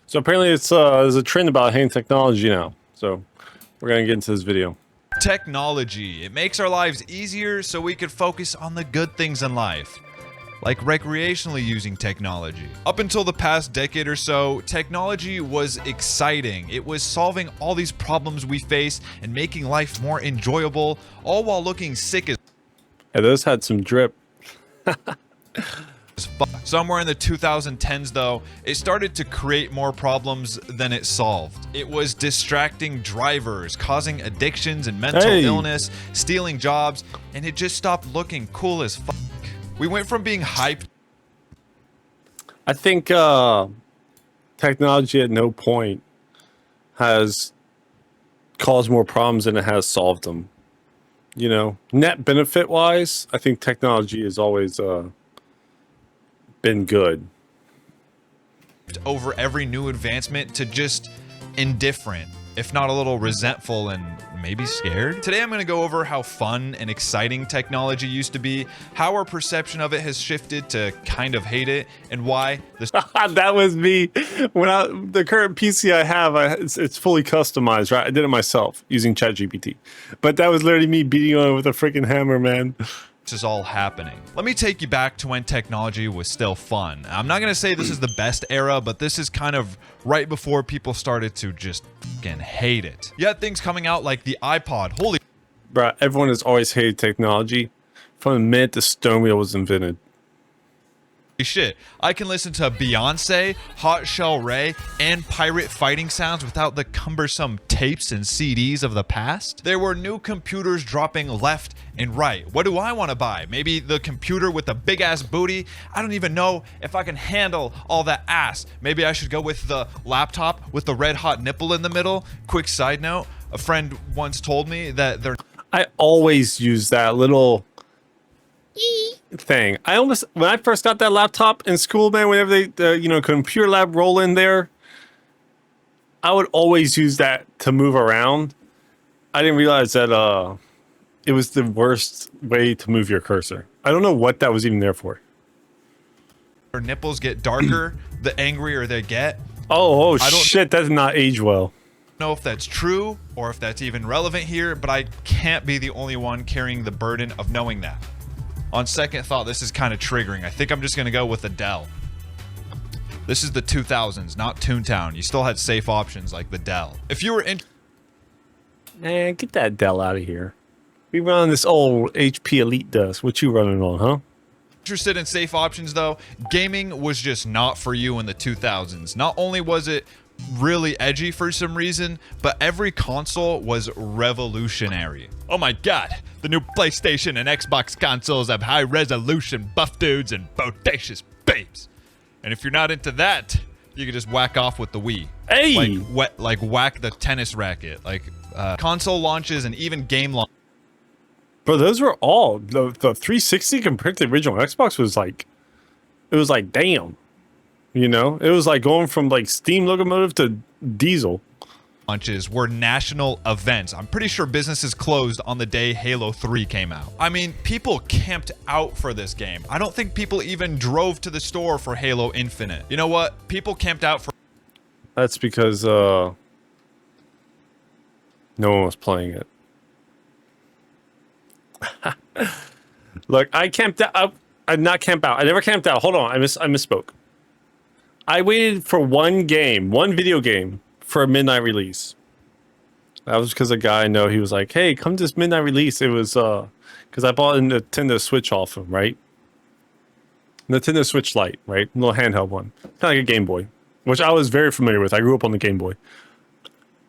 So apparently it's there's a trend about hating technology now. So we're gonna get into this video. Technology. It makes our lives easier so we could focus on the good things in life, like recreationally using technology. Up until the past decade or so, technology was exciting. It was solving all these problems we face and making life more enjoyable, all while looking sick as Hey, those had some drip. fuck. Somewhere in the 2010s though, it started to create more problems than it solved. It was distracting drivers, causing addictions and mental illness, stealing jobs, and it just stopped looking cool as fuck. We went from being hyped. I think technology at no point has caused more problems than it has solved them. You know, net benefit wise, I think technology has always been good. Over every new advancement to just indifferent, if not a little resentful and maybe scared. Today I'm going to go over how fun and exciting technology used to be, how our perception of it has shifted to kind of hate it, and why this That was me. The current PC I have, it's fully customized, right? I did it myself using ChatGPT. But that was literally me beating on it with a freaking hammer, man. is all happening. Let me take you back to when technology was still fun. I'm not going to say this is the best era, but this is kind of right before people started to just fucking hate it. You had things coming out like the iPod. Holy Bruh, everyone has always hated technology from the minute the stone wheel was invented. shit. I can listen to Beyonce, Hot Shell Ray, and pirate fighting sounds without the cumbersome tapes and CDs of the past. There were new computers dropping left and right. What do I want to buy? Maybe the computer with the big ass booty? I don't even know if I can handle all that ass. Maybe I should go with the laptop with the red hot nipple in the middle. Quick side note, a friend once told me that they're I always use that little thing. When I first got that laptop in school, man, whenever they, computer lab roll in there, I would always use that to move around. I didn't realize that it was the worst way to move your cursor. I don't know what that was even there for. their nipples get darker, the angrier they get. Oh I don't shit, that did not age well. know if that's true or if that's even relevant here, but I can't be the only one carrying the burden of knowing that. On second thought, this is kind of triggering. I think I'm just going to go with the Dell. This is the 2000s, not Toontown. You still had safe options like the Dell. If you were Man, get that Dell out of here. We run on this old HP Elite Dust. What you running on, huh? interested in safe options though, gaming was just not for you in the 2000s. Not only was it really edgy for some reason, but every console was revolutionary. Oh my god, the new PlayStation and Xbox consoles have high resolution buff dudes and bodacious babes. And if you're not into that, you can just whack off with the Wii. Hey! Like whack the tennis racket. Like console launches and even game launches. Bro, those were all the 360 compared to the original Xbox was like, it was like damn, it was like going from like steam locomotive to diesel. Launches were national events. I'm pretty sure businesses closed on the day Halo 3 came out. I mean, people camped out for this game. I don't think people even drove to the store for Halo Infinite. You know what? People camped out for. That's because no one was playing it. Look, I camped out. I did not camp out. I never camped out. Hold on, I misspoke. I waited for one video game for a midnight release. That was because a guy I know, he was like, "Hey, come to this midnight release." It was because I bought a Nintendo Switch off him, right? Nintendo Switch Lite, right? A little handheld one, kind of like a Game Boy, which I was very familiar with. I grew up on the Game Boy.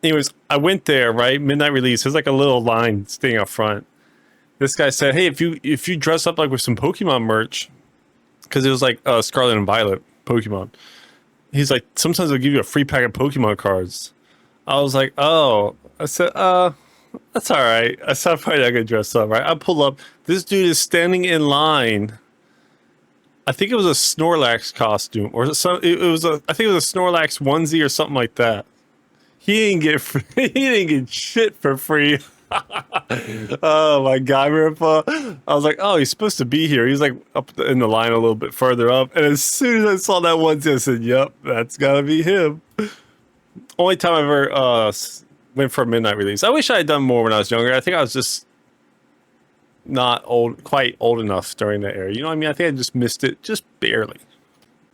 Anyways, I went there, right? Midnight release. There's like a little line staying up front. This guy said, "Hey, if you dress up like with some Pokemon merch," because it was like Scarlet and Violet Pokemon. He's like, "Sometimes they'll give you a free pack of Pokemon cards." I was like, "Oh," I said, "That's all right." I said, "I'm probably not gonna dress up, right?" I pull up. This dude is standing in line. I think it was a Snorlax costume, or some. I think it was a Snorlax onesie or something like that. He didn't get he didn't get shit for free. Oh my god, Ripa. I was like, oh, he's supposed to be here. He's like up in the line a little bit further up. And as soon as I saw that one, I said, yep, that's gotta be him. Only time I ever went for a midnight release. I wish I had done more when I was younger. I think I was just not quite old enough during that era. You know what I mean? I think I just missed it just barely.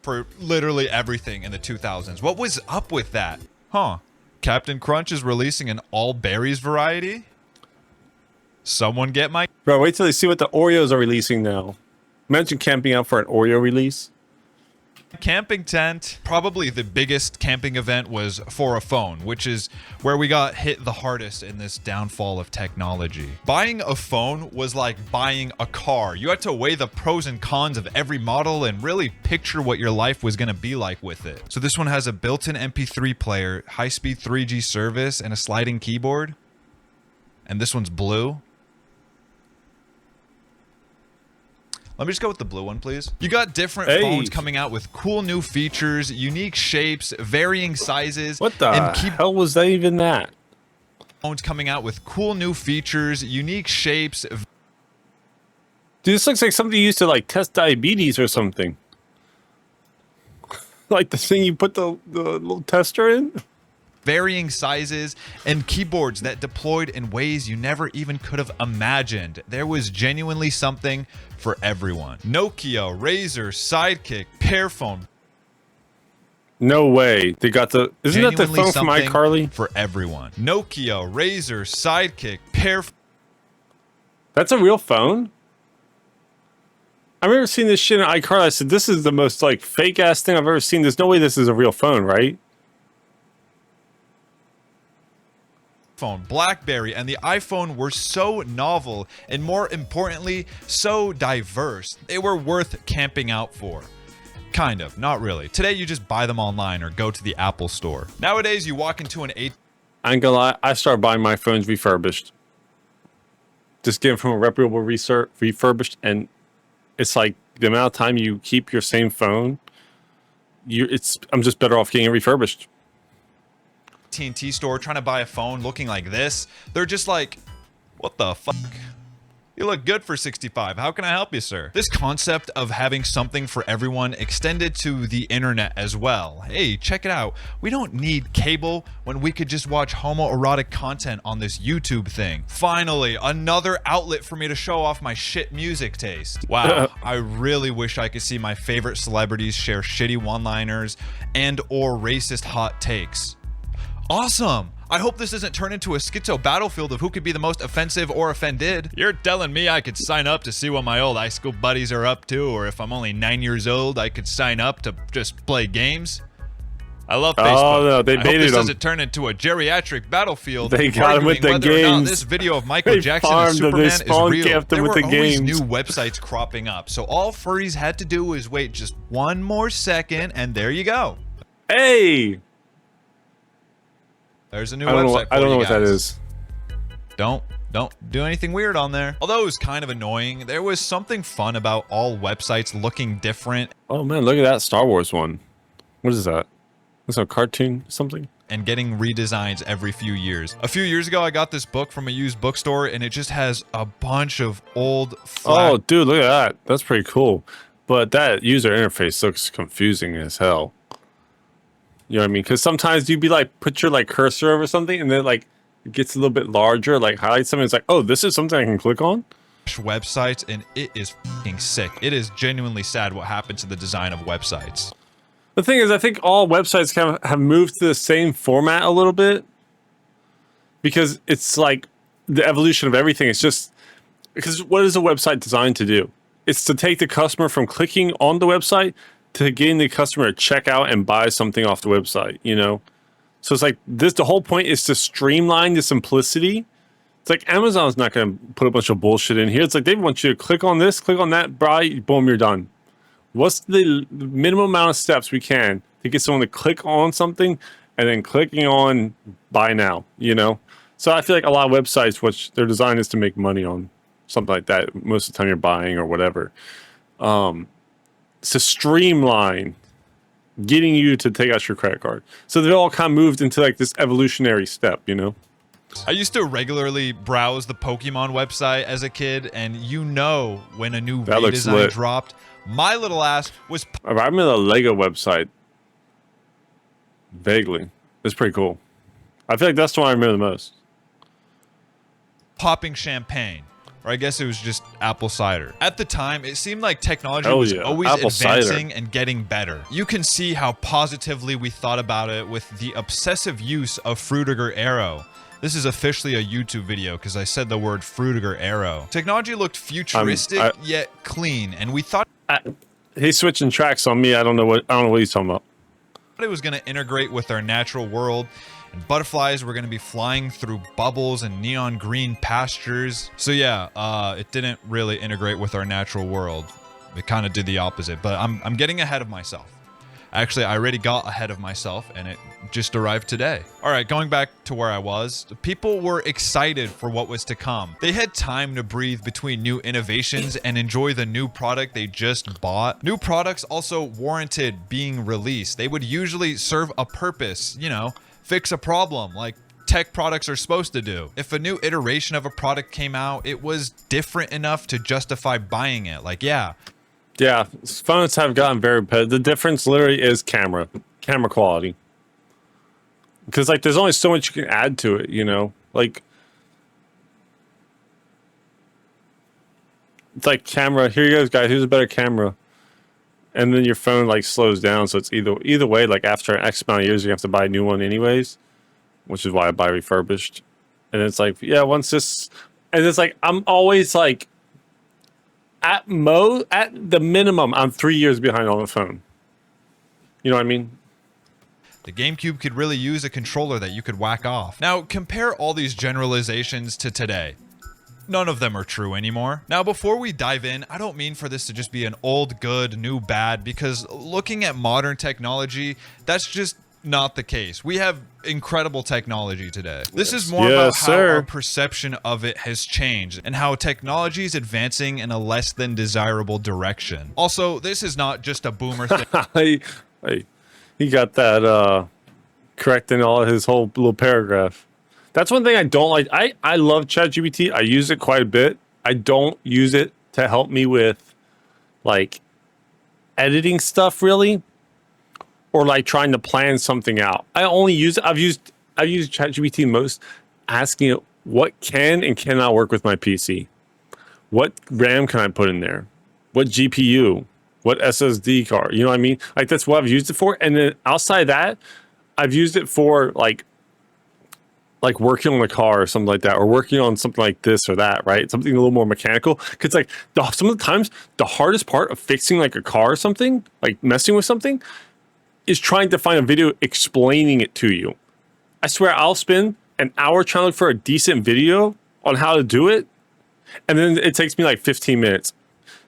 For literally everything in the 2000s. What was up with that? Huh. Captain Crunch is releasing an all berries variety? Someone get my Bro, wait till they see what the Oreos are releasing now. Imagine camping out for an Oreo release. camping tent. Probably the biggest camping event was for a phone, which is where we got hit the hardest in this downfall of technology. Buying a phone was like buying a car. You had to weigh the pros and cons of every model and really picture what your life was going to be like with it. So this one has a built-in MP3 player, high-speed 3G service, and a sliding keyboard. And this one's blue. Let me just go with the blue one, please. You got different phones coming out with cool new features, unique shapes, varying sizes. What the hell was that even that? Phones coming out with cool new features, unique shapes. Dude, this looks like something you used to like test diabetes or something. Like the thing you put the little tester in? Varying sizes, and keyboards that deployed in ways you never even could have imagined. There was genuinely something for everyone. Nokia, Razr, Sidekick, Pearphone. No way. They got the... Isn't that the phone from iCarly? For everyone. Nokia, Razr, Sidekick, Pearphone. That's a real phone? I remember seeing this shit in iCarly. I said, this is the most like fake ass thing I've ever seen. There's no way this is a real phone, right? BlackBerry and the iPhone were so novel and, more importantly, so diverse. They were worth camping out for. Kind of, not really. Today you just buy them online or go to the Apple store. Nowadays you walk into an I ain't gonna lie, I started buying my phones refurbished. Just get them from a reputable refurbished, and it's like the amount of time you keep your same phone, I'm just better off getting it refurbished. AT&T store trying to buy a phone looking like this. They're just like, what the fuck? You look good for 65. How can I help you, sir? This concept of having something for everyone extended to the internet as well. Hey, check it out. We don't need cable when we could just watch homoerotic content on this YouTube thing. Finally, another outlet for me to show off my shit music taste. Wow, I really wish I could see my favorite celebrities share shitty one-liners and or racist hot takes. Awesome! I hope this doesn't turn into a schizo battlefield of who could be the most offensive or offended. You're telling me I could sign up to see what my old high school buddies are up to, or if I'm only 9 years old, I could sign up to just play games? I love Facebook. Oh no, they baited I hope this them. doesn't turn into a geriatric battlefield. They got him with the whether or not games. this video of Michael Jackson and Superman is real. There were always games. new websites cropping up, so all furries had to do was wait just one more second, and there you go. Hey! There's a new website. I don't know what that is. Don't do anything weird on there. Although it was kind of annoying, there was something fun about all websites looking different. Oh man, look at that Star Wars one. What is that? That's a cartoon something? And getting redesigns every few years. A few years ago, I got this book from a used bookstore, and it just has a bunch of old Oh, dude, look at that. That's pretty cool. But that user interface looks confusing as hell. You know what I mean? Because sometimes you'd be like, put your like cursor over something, and then like it gets a little bit larger, like highlight something. It's like, oh, this is something I can click on. Websites, and it is fucking sick. It is genuinely sad what happened to the design of websites. The thing is, I think all websites kind of have moved to the same format a little bit, because it's like the evolution of everything. It's just because what is a website designed to do? It's to take the customer from clicking on the website to getting the customer to check out and buy something off the website, you know? So it's like this, the whole point is to streamline the simplicity. It's like Amazon's not going to put a bunch of bullshit in here. It's like they want you to click on this, click on that, buy, boom, you're done. What's the minimum amount of steps we can to get someone to click on something and then clicking on buy now, you know? So I feel like a lot of websites, which their design is to make money on something like that, most of the time you're buying or whatever. To streamline getting you to take out your credit card. So they've all kind of moved into like this evolutionary step, you know? I used to regularly browse the Pokemon website as a kid, and you know when a new That looks redesign lit. dropped, my little ass was I remember the Lego website. Vaguely. It's pretty cool. I feel like that's the one I remember the most. popping champagne. Or I guess it was just apple cider. At the time, it seemed like technology Hell was yeah. always Apple advancing cider. and getting better. You can see how positively we thought about it with the obsessive use of Fruitiger Arrow. This is officially a YouTube video because I said the word Fruitiger Arrow. Technology looked futuristic yet clean, and we thought He's switching tracks on me. I don't know what he's talking about. it was going to integrate with our natural world, and butterflies were going to be flying through bubbles and neon green pastures. So yeah, it didn't really integrate with our natural world. It kind of did the opposite, but I'm getting ahead of myself. Actually, I already got ahead of myself, and it just arrived today. All right, going back to where I was, people were excited for what was to come. They had time to breathe between new innovations and enjoy the new product they just bought. New products also warranted being released. They would usually serve a purpose, you know, fix a problem like tech products are supposed to do. If a new iteration of a product came out, it was different enough to justify buying it. Like, yeah, Yeah, phones have gotten very repetitive. The difference literally is camera quality. Because like, there's only so much you can add to it, you know. Like, it's like camera. Here you go, guys. Here's a better camera, and then your phone like slows down. So it's either way. Like after X amount of years, you have to buy a new one anyways, which is why I buy refurbished. And it's like, yeah, once this, and it's like I'm always like. At the minimum, I'm 3 years behind on the phone. You know what I mean? the GameCube could really use a controller that you could whack off. Now, compare all these generalizations to today. None of them are true anymore. Now, before we dive in, I don't mean for this to just be an old good, new bad, because looking at modern technology, that's just not the case. We have incredible technology today. This is more about how our perception of it has changed and how technology is advancing in a less than desirable direction. Also, this is not just a boomer thing. He got that correct in all his whole little paragraph. That's one thing I don't like. I love ChatGPT. I use it quite a bit. I don't use it to help me with like editing stuff really, or like trying to plan something out. I only use it. I've used ChatGPT most, asking it what can and cannot work with my PC. What RAM can I put in there? What GPU? What SSD card? You know what I mean? Like that's what I've used it for. And then outside of that, I've used it for like working on a car or something like that, or working on something like this or that, right? Something a little more mechanical. Because like some of the times, the hardest part of fixing like a car or something, like messing with something, is trying to find a video explaining it to you. I swear I'll spend an hour trying to look for a decent video on how to do it, and then it takes me like 15 minutes.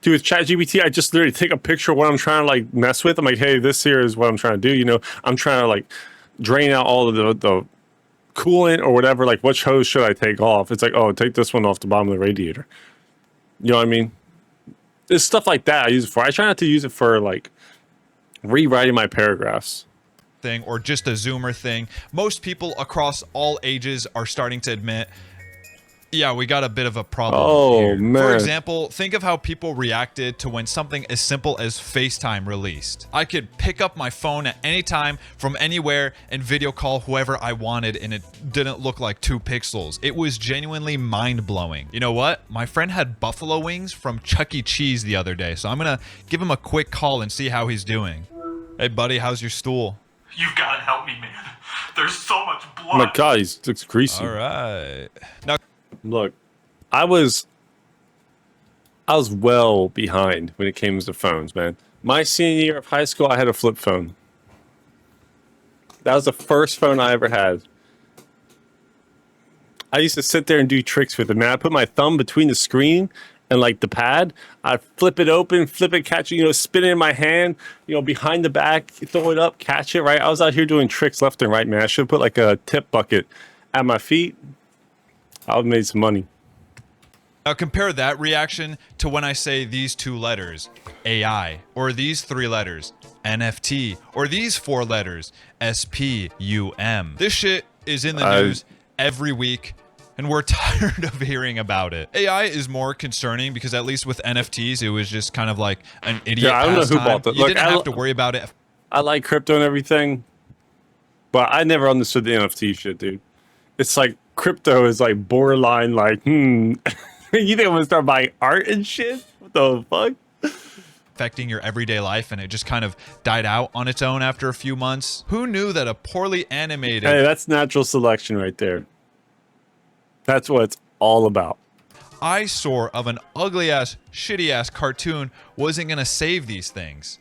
Dude, with ChatGPT, I just literally take a picture of what I'm trying to like mess with. I'm like, hey, this here is what I'm trying to do. You know, I'm trying to like drain out all of the coolant or whatever. Like, which hose should I take off? It's like, oh, take this one off the bottom of the radiator. You know what I mean? There's stuff like that I use it for. I try not to use it for like rewriting my paragraphs thing or just a Zoomer thing. Most people across all ages are starting to admit, yeah, we got a bit of a problem here. Man. For example, think of how people reacted to when something as simple as FaceTime released. I could pick up my phone at any time from anywhere and video call whoever I wanted, and it didn't look like 2 pixels. It was genuinely mind-blowing. You know what? My friend had buffalo wings from Chuck E. Cheese the other day, so I'm gonna give him a quick call and see how he's doing. Hey buddy, how's your stool? You've got to help me, man. There's so much blood. Oh my God, he looks greasy. All right. Now, look, I was well behind when it came to phones, man. My senior year of high school, I had a flip phone. That was the first phone I ever had. I used to sit there and do tricks with it, man. I put my thumb between the screen and like the pad. I'd flip it open, flip it, catch it, spin it in my hand, behind the back, throw it up, catch it, right? I was out here doing tricks left and right, man. I should have put like a tip bucket at my feet. I would have made some money. Now compare that reaction to when I say these 2 letters, AI, or these 3 letters, NFT, or these 4 letters, SPUM. This shit is in the news every week, and we're tired of hearing about it. AI is more concerning because at least with NFTs, it was just kind of like an idiot Yeah, I don't know who pastime. bought that. You Look, didn't have to worry about it. I like crypto and everything, but I never understood the NFT shit, dude. It's like crypto is like borderline like, you think I'm gonna start buying art and shit? What the fuck? Affecting your everyday life, and it just kind of died out on its own after a few months. Who knew that a poorly animated Hey, that's natural selection right there. That's what it's all about. eyesore of an ugly ass, shitty ass cartoon wasn't gonna save these things?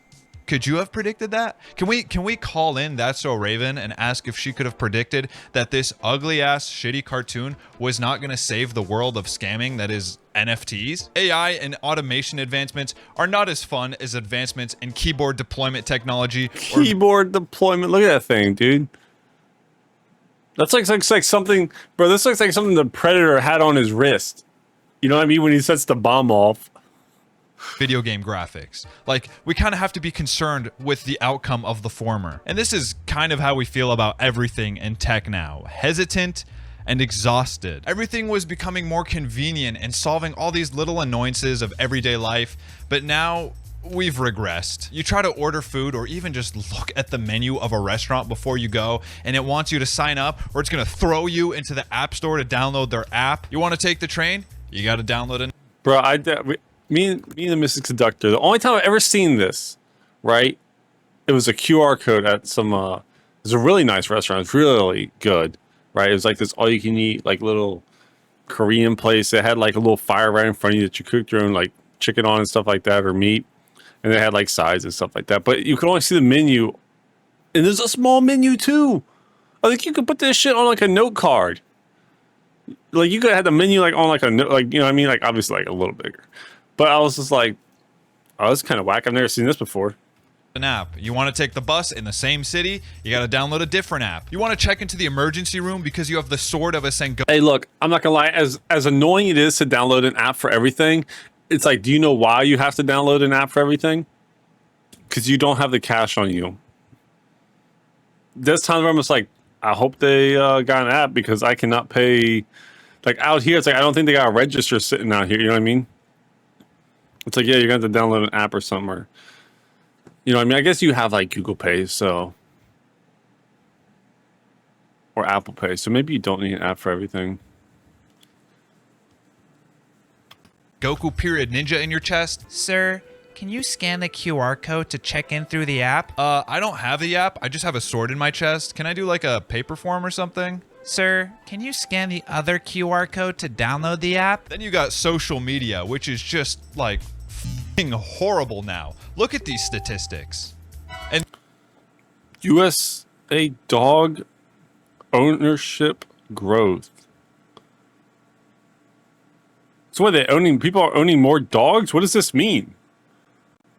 Could you have predicted that? Can we call in That's So Raven and ask if she could have predicted that this ugly ass shitty cartoon was not going to save the world of scamming that is NFTs? AI and automation advancements are not as fun as advancements in keyboard deployment technology or Keyboard deployment. Look at that thing, dude. That's like something, bro. This looks like something the Predator had on his wrist. You know what I mean? When he sets the bomb off. video game graphics. Like, we kind of have to be concerned with the outcome of the former. And this is kind of how we feel about everything in tech now. Hesitant and exhausted. Everything was becoming more convenient and solving all these little annoyances of everyday life, but now we've regressed. You try to order food or even just look at the menu of a restaurant before you go, and it wants you to sign up, or it's gonna throw you into the app store to download their app. You want to take the train? You got to download it. Bro, me and the Mrs. Conductor, the only time I've ever seen this, right? It was a QR code at some, it was a really nice restaurant. It's really good, right? It was like this all you can eat, like little Korean place. It had like a little fire right in front of you that you cooked your own like chicken on and stuff like that, or meat. And they had like sides and stuff like that. But you could only see the menu. And there's a small menu too. I think you could put this shit on like a note card. Like you could have the menu like on like a note, like, you know what I mean? Like obviously like a little bigger. But I was just like, oh, this is kind of whack. I've never seen this before. An app. You want to take the bus in the same city? You got to download a different app. You want to check into the emergency room because you have the sword of a Sengoku. Hey, look, I'm not gonna lie. As annoying it is to download an app for everything, it's like, do you know why you have to download an app for everything? Because you don't have the cash on you. This time I'm just like, I hope they got an app because I cannot pay. Like out here, it's like I don't think they got a register sitting out here. You know what I mean? It's like, yeah, you're going to have to download an app or something. Or, you know what I mean? I guess you have like Google Pay, so. Or Apple Pay. So maybe you don't need an app for everything. Goku period ninja in your chest? Sir, can you scan the QR code to check in through the app? I don't have the app. I just have a sword in my chest. Can I do like a paper form or something? Sir, can you scan the other QR code to download the app? Then you got social media, which is just like f***ing horrible now. Look at these statistics. And USA dog ownership growth. So what, people are owning more dogs? What does this mean?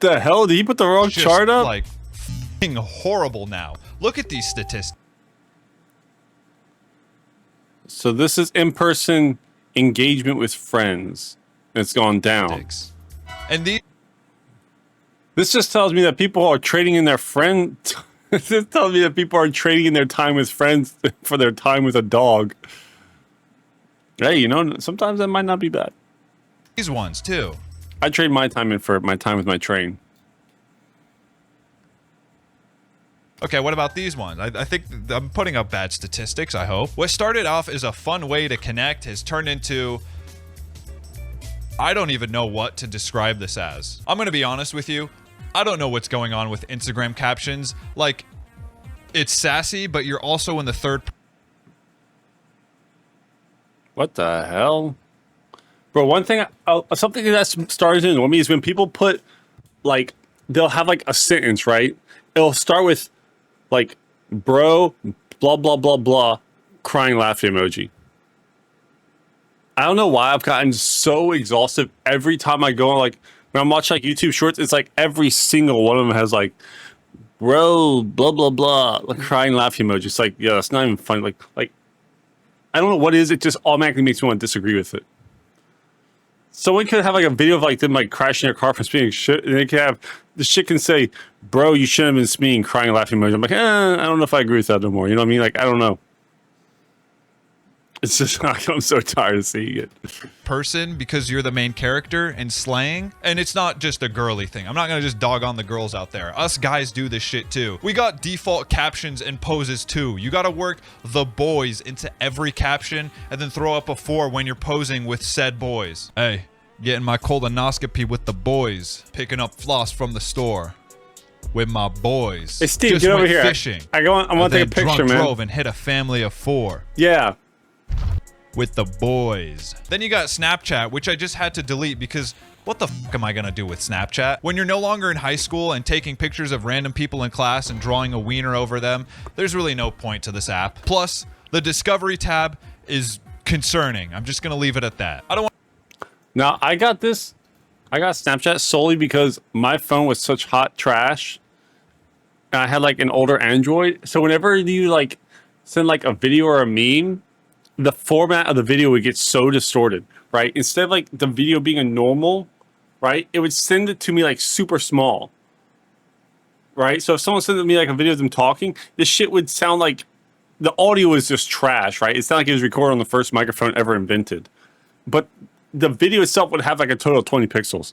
The hell? Did he put the wrong just chart up? like f***ing horrible now. Look at these statistics. So this is in-person engagement with friends. It's gone down. And these This just tells me that people are trading in their friend. This tells me that people are trading in their time with friends for their time with a dog. Hey, you know, sometimes that might not be bad. ones too. I trade my time in for my time with my train. Okay, what about these ones? I think I'm putting up bad statistics, I hope. What started off as a fun way to connect has turned into... I don't even know what to describe this as. I'm gonna be honest with you. I don't know what's going on with Instagram captions. Like, it's sassy, but you're also in the third... What the hell? Bro, one thing, something that's started to annoy me is when people put, like, they'll have, like, a sentence, right? It'll start with, like, bro, blah, blah, blah, blah, crying laughing emoji. I don't know why I've gotten so exhausted every time I go on, like, when I'm watching, like, YouTube shorts, it's like every single one of them has, like, bro, blah, blah, blah, like, crying laughing emoji. It's like, yeah, that's not even funny. Like, I don't know what it is. It just automatically makes me want to disagree with it. Someone could have like a video of like them like crashing their car from speeding shit, and they could have the shit can say, "Bro, you shouldn't have been speeding," crying, laughing emoji. I'm like, I don't know if I agree with that no more. You know what I mean? Like, I don't know. It's just like I'm so tired of seeing it. person because you're the main character and slaying. And it's not just a girly thing. I'm not gonna just dog on the girls out there. Us guys do this shit too. We got default captions and poses too. You gotta work the boys into every caption and then throw up a 4 when you're posing with said boys. Hey, getting my colonoscopy with the boys. Picking up floss from the store with my boys. Hey, Steve, Just get over went here. Fishing. I want to take a picture, drunk man. drove and hit a family of 4. Yeah. With the boys. Then you got Snapchat, which I just had to delete because what the fuck am I gonna do with Snapchat? When you're no longer in high school and taking pictures of random people in class and drawing a wiener over them, there's really no point to this app. Plus, the Discovery tab is concerning. I'm just gonna leave it at that. I don't want. Now, I got Snapchat solely because my phone was such hot trash. And I had like an older Android. So whenever you like send like a video or a meme, the format of the video would get so distorted, right? Instead of like the video being a normal, right? It would send it to me like super small, right? So if someone sent me like a video of them talking, this shit would sound like the audio was just trash, right? It sounded like it was recorded on the first microphone ever invented. But the video itself would have like a total of 20 pixels.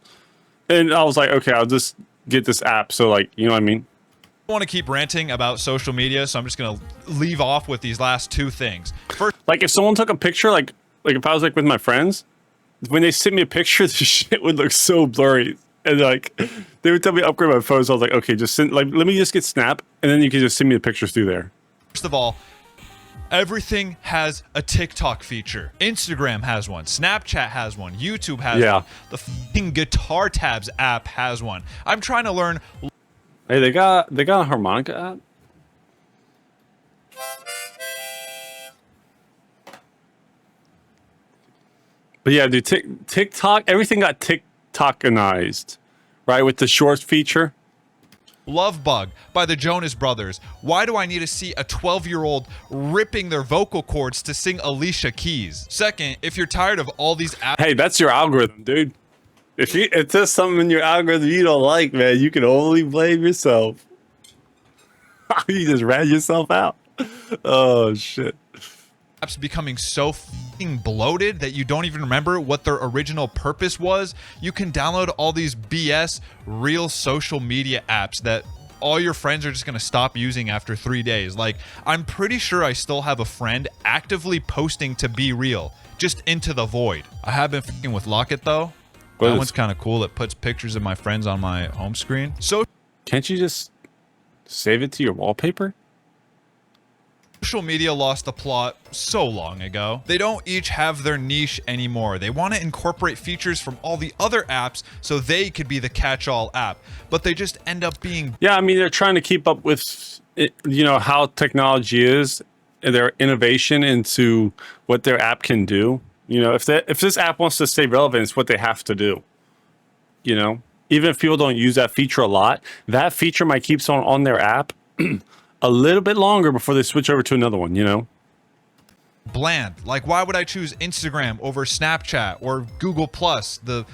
And I was like, okay, I'll just get this app. So like, you know what I mean? want to keep ranting about social media, so I'm just gonna leave off with these last 2 things. First, like if someone took a picture, like if I was like with my friends, when they sent me a picture, the shit would look so blurry, and like they would tell me to upgrade my phone. So I was like, okay, just send, like, let me just get Snap, and then you can just send me the pictures through there. first of all, everything has a TikTok feature. Instagram has one. Snapchat has one. YouTube has one. The fucking Guitar Tabs app has one. I'm trying to learn. Hey, they got a harmonica app. But yeah, dude, TikTok, everything got TikTokanized, right? With the shorts feature. Love Bug by the Jonas Brothers. Why do I need to see a 12-year-old ripping their vocal cords to sing Alicia Keys? Second, if you're tired of all these apps. Hey, that's your algorithm, dude. If there's something in your algorithm you don't like, man, you can only blame yourself. You just ran yourself out. Oh, shit. Apps becoming so fucking bloated that you don't even remember what their original purpose was. You can download all these BS real social media apps that all your friends are just going to stop using after 3 days. Like, I'm pretty sure I still have a friend actively posting to Be Real, just into the void. I have been fucking with Locket though. That one's kind of cool. It puts pictures of my friends on my home screen. So can't you just save it to your wallpaper? social media lost the plot so long ago. They don't each have their niche anymore. They want to incorporate features from all the other apps so they could be the catch-all app, but they just end up being. Yeah, I mean, they're trying to keep up with, you know, how technology is, and their innovation into what their app can do. You know, if this app wants to stay relevant, it's what they have to do. You know, even if people don't use that feature a lot, that feature might keep someone on their app a little bit longer before they switch over to another one, you know? Bland. Like, why would I choose Instagram over Snapchat or Google Plus, the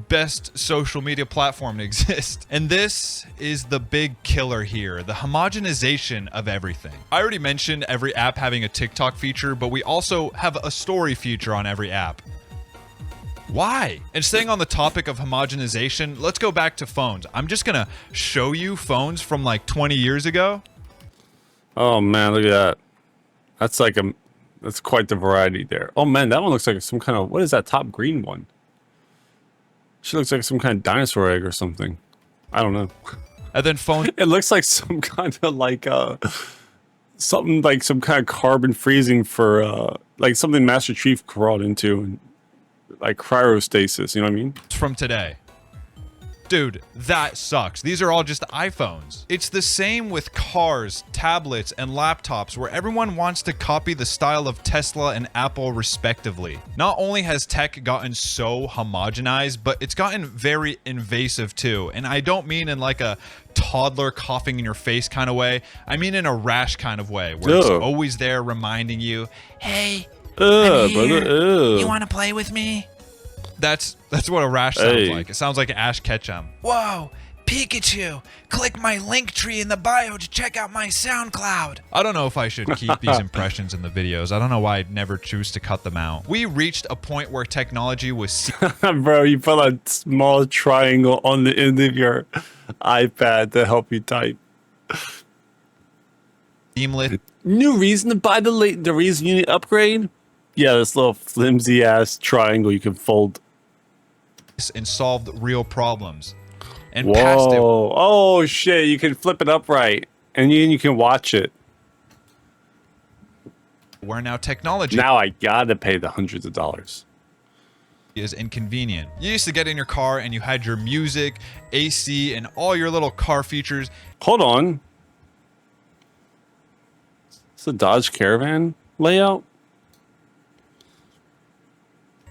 best social media platform to exist? And this is the big killer here, the homogenization of everything. I already mentioned every app having a TikTok feature, but we also have a story feature on every app. Why? And staying on the topic of homogenization, let's go back to phones. I'm just gonna show you phones from like 20 years ago. Oh man, look at that. That's quite the variety there. Oh man, that one looks like some kind of, what is that top green one? She looks like some kind of dinosaur egg or something. I don't know. And then phone. It looks like some kind of like something like some kind of carbon freezing for like something Master Chief crawled into, and like cryostasis, you know what I mean? From today. Dude, that sucks. These are all just iPhones. It's the same with cars, tablets, and laptops, where everyone wants to copy the style of Tesla and Apple respectively. Not only has tech gotten so homogenized, but it's gotten very invasive too. And I don't mean in like a toddler coughing in your face kind of way. I mean in a rash kind of way, where it's always there reminding you, hey, I'm here. Brother, You want to play with me? That's what a rash sounds like. It sounds like Ash Ketchum. Whoa, Pikachu, click my link tree in the bio to check out my SoundCloud. I don't know if I should keep these impressions in the videos. I don't know why I'd never choose to cut them out. We reached a point where technology was Bro, you put a small triangle on the end of your iPad to help you type. seamless New reason to buy the reason you need to upgrade? Yeah, this little flimsy ass triangle you can fold. and solved real problems. And past it, Whoa. Oh shit, you can flip it upright and you can watch it. where now technology Now I gotta pay the hundreds of dollars. is inconvenient. You used to get in your car and you had your music, AC, and all your little car features Hold on. It's a Dodge Caravan layout?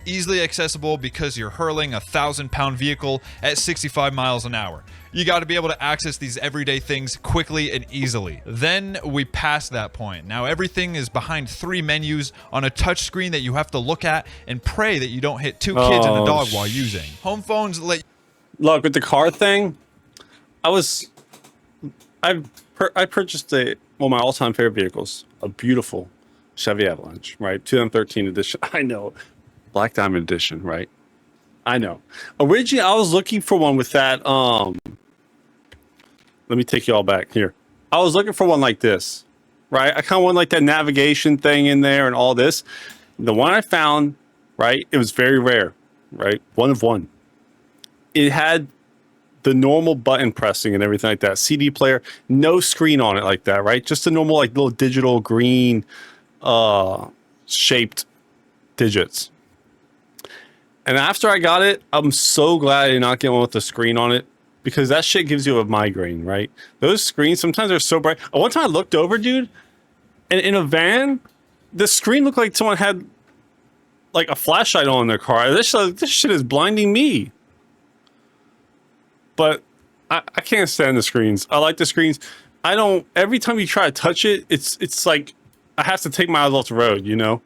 easily accessible because you're hurling a 1,000-pound vehicle at 65 miles an hour. You got to be able to access these everyday things quickly and easily. Then we passed that point. Now everything is behind 3 menus on a touchscreen that you have to look at and pray that you don't hit 2 kids and a dog while using. Home phones let Look, with the car thing, I purchased one of my all-time favorite vehicles, a beautiful Chevy Avalanche, right? 2013 edition. I know. Black Diamond edition, right? I know. Originally, I was looking for one with that, let me take you all back here. I was looking for one like this, right? I kind of want like that navigation thing in there and all this. The one I found, right? It was very rare, right? One of one. It had the normal button pressing and everything like that. CD player, no screen on it like that, right? Just a normal like little digital green shaped digits. And after I got it, I'm so glad I did not get one with the screen on it because that shit gives you a migraine, right? Those screens sometimes are so bright. One time I looked over, dude, and in a van, the screen looked like someone had like a flashlight on in their car. This shit is blinding me. But I can't stand the screens. I like the screens. Every time you try to touch it, it's like I have to take my eyes off the road, you know?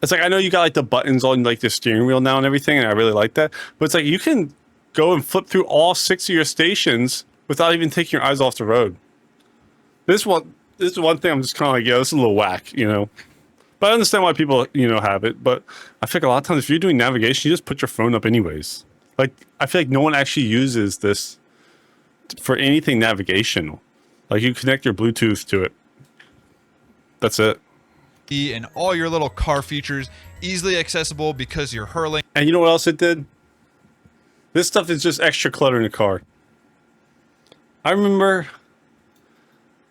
It's like, I know you got like the buttons on like the steering wheel now and everything, and I really like that. But it's like you can go and flip through all 6 of your stations without even taking your eyes off the road. This is one thing I'm just kind of like, this is a little whack, you know? But I understand why people, have it. But I feel like a lot of times if you're doing navigation, you just put your phone up anyways. Like, I feel like no one actually uses this for anything navigational. Like, you connect your Bluetooth to it. That's it. and all your little car features easily accessible because you're hurling. And you know what else it did? This stuff is just extra clutter in the car. I remember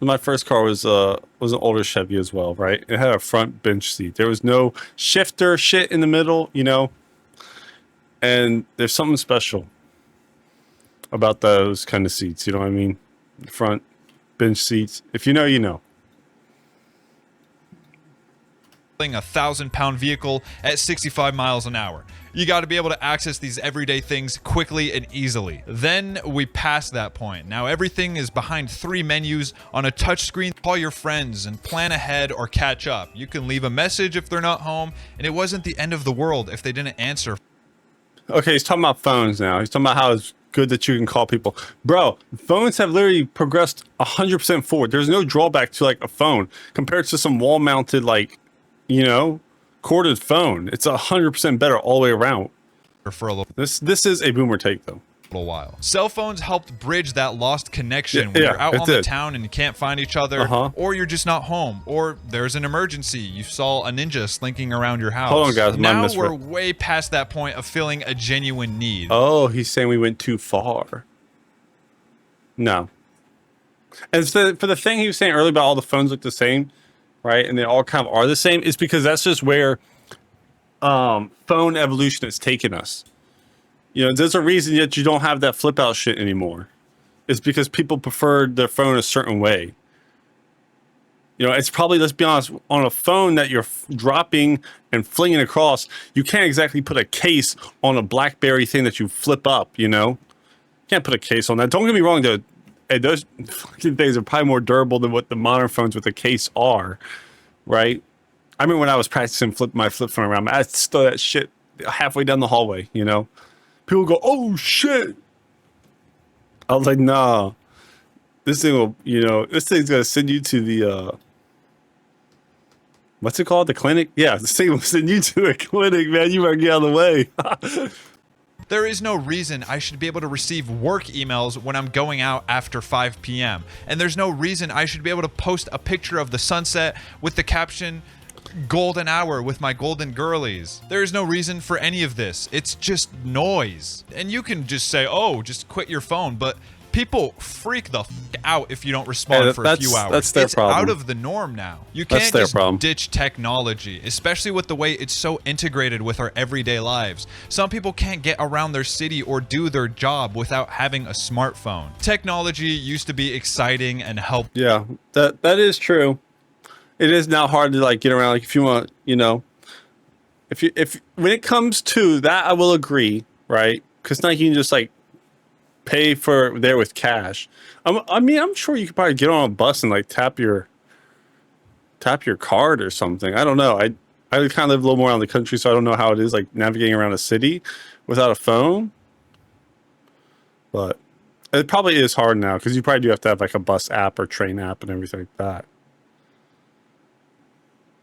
my first car was an older Chevy as well, right? It had a front bench seat. There was no shifter shit in the middle, And there's something special about those kind of seats, you know what I mean? Front bench seats. If you know, you know. A 1,000-pound vehicle at 65 miles an hour. You got to be able to access these everyday things quickly and easily. Then we passed that point. Now everything is behind 3 menus on a touchscreen. Call your friends and plan ahead or catch up. You can leave a message if they're not home, and it wasn't the end of the world if they didn't answer. Okay, he's talking about phones now. He's talking about how it's good that you can call people. Bro, phones have literally progressed 100% forward. There's no drawback to like a phone compared to some wall-mounted corded phone. It's 100% better all the way around. For a little This is a boomer take though. while. Cell phones helped bridge that lost connection when Yeah, you're out it on the did. town and you can't find each other, Uh-huh. or you're just not home, or there's an emergency. You saw a ninja slinking around your house. Hold on, guys, my Now misread. we're way past that point of feeling a genuine need. Oh, he's saying we went too far. No. And for the thing he was saying earlier about all the phones look the same, right? And they all kind of are the same, is because that's just where phone evolution has taken us. There's a reason that you don't have that flip out shit anymore. It's because people prefer their phone a certain way. It's probably, let's be honest, on a phone that you're dropping and flinging across, you can't exactly put a case on a BlackBerry thing that you flip up, Can't put a case on that. Don't get me wrong, though. Hey, those fucking things are probably more durable than what the modern phones with a case are, right? I remember when I was practicing my flip phone around, I stole that shit halfway down the hallway, People go, oh, shit. I was like, nah, this thing will, this thing's gonna send you to the what's it called? The clinic? Yeah, this thing will send you to a clinic, man. You better get out of the way. There is no reason I should be able to receive work emails when I'm going out after 5 p.m. And there's no reason I should be able to post a picture of the sunset with the caption, golden hour with my golden girlies. There is no reason for any of this. It's just noise. And you can just say, oh, just quit your phone. But people freak the out if you don't respond for a few hours. That's their problem. It's out of the norm now. You can't just ditch technology, especially with the way it's so integrated with our everyday lives. Some people can't get around their city or do their job without having a smartphone. Technology used to be exciting and helpful. Yeah, that is true. It is now hard to like get around. Like if you want, if when it comes to that, I will agree, right? Because now you can just like pay for there with cash. I'm sure you could probably get on a bus and like tap your card or something. I don't know. I kind of live a little more around the country, so I don't know how it is like navigating around a city without a phone. But it probably is hard now because you probably do have to have like a bus app or train app and everything like that.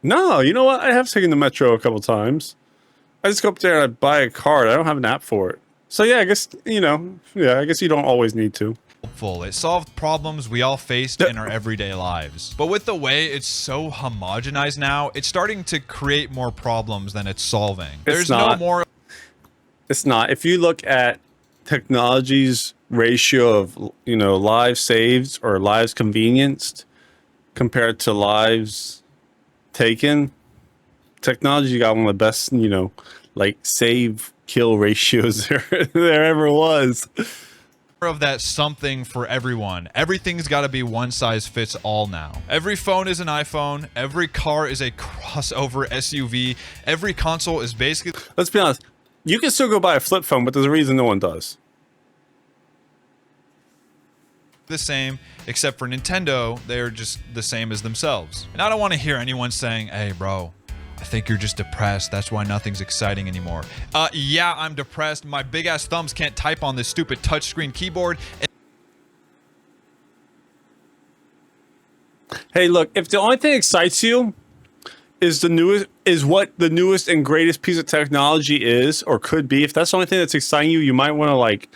No, you know what? I have taken the metro a couple times. I just go up there and I buy a card. I don't have an app for it. So yeah, I guess, I guess you don't always need to. It solved problems we all faced in our everyday lives. But with the way it's so homogenized now, it's starting to create more problems than it's solving. There's no more. It's not. If you look at technology's ratio of, lives saved or lives convenienced compared to lives taken, technology got one of the best, like save kill ratios there ever was. Of that something for everyone. Everything's got to be one size fits all now. Every phone is an iPhone. Every car is a crossover SUV. Every console is basically... Let's be honest. You can still go buy a flip phone, but there's a reason no one does. The same, except for Nintendo, they're just the same as themselves. And I don't want to hear anyone saying, hey, bro, I think you're just depressed. That's why nothing's exciting anymore. Yeah, I'm depressed. My big ass thumbs can't type on this stupid touchscreen keyboard. Hey, look, if the only thing that excites you is what the newest and greatest piece of technology is or could be, if that's the only thing that's exciting you, you might want to like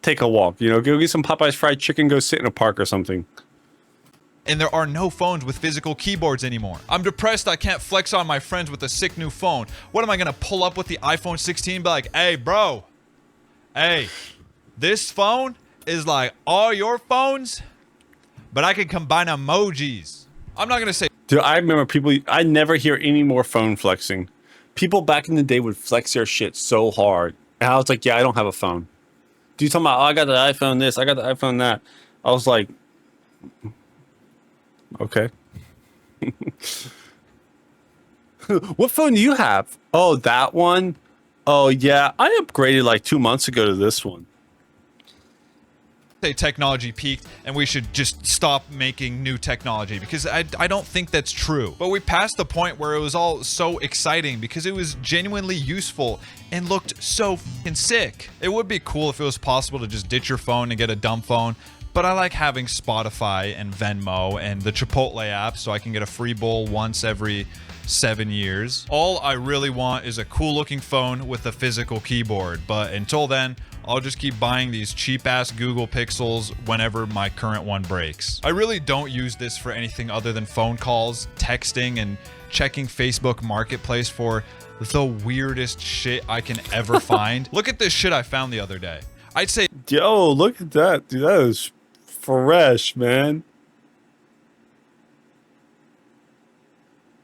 take a walk, go get some Popeye's fried chicken, go sit in a park or something. And there are no phones with physical keyboards anymore. I'm depressed. I can't flex on my friends with a sick new phone. What am I gonna pull up with the iPhone 16 and be like, hey, bro, hey, this phone is like all your phones, but I can combine emojis. I'm not gonna say. Dude, I remember I never hear any more phone flexing. People back in the day would flex their shit so hard. And I was like, yeah, I don't have a phone. Dude, talking about, I got the iPhone this, I got the iPhone that. I was like, okay. What phone do you have? Oh, that one? Oh, yeah. I upgraded like 2 months ago to this one. Say technology peaked and we should just stop making new technology because I don't think that's true. But we passed the point where it was all so exciting because it was genuinely useful and looked so fucking sick. It would be cool if it was possible to just ditch your phone and get a dumb phone. But I like having Spotify and Venmo and the Chipotle app so I can get a free bowl once every 7 years. All I really want is a cool looking phone with a physical keyboard. But until then, I'll just keep buying these cheap ass Google Pixels whenever my current one breaks. I really don't use this for anything other than phone calls, texting, and checking Facebook Marketplace for the weirdest shit I can ever find. Look at this shit I found the other day. I'd say, yo, look at that. Dude, that is fresh, man.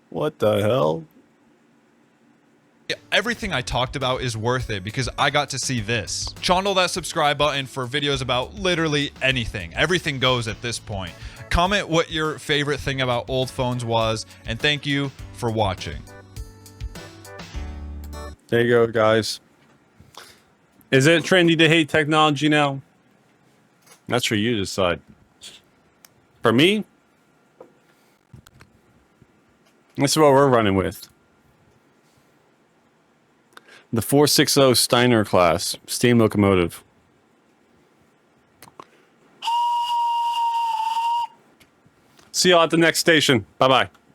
What the hell? everything I talked about is worth it because I got to see this. Chondle that subscribe button for videos about literally anything. Everything goes at this point. Comment what your favorite thing about old phones was, and thank you for watching. There you go, guys. Is it trendy to hate technology now? That's for you to decide. For me, this is what we're running with. The 460 Steiner class steam locomotive. see y'all at the next station. Bye bye.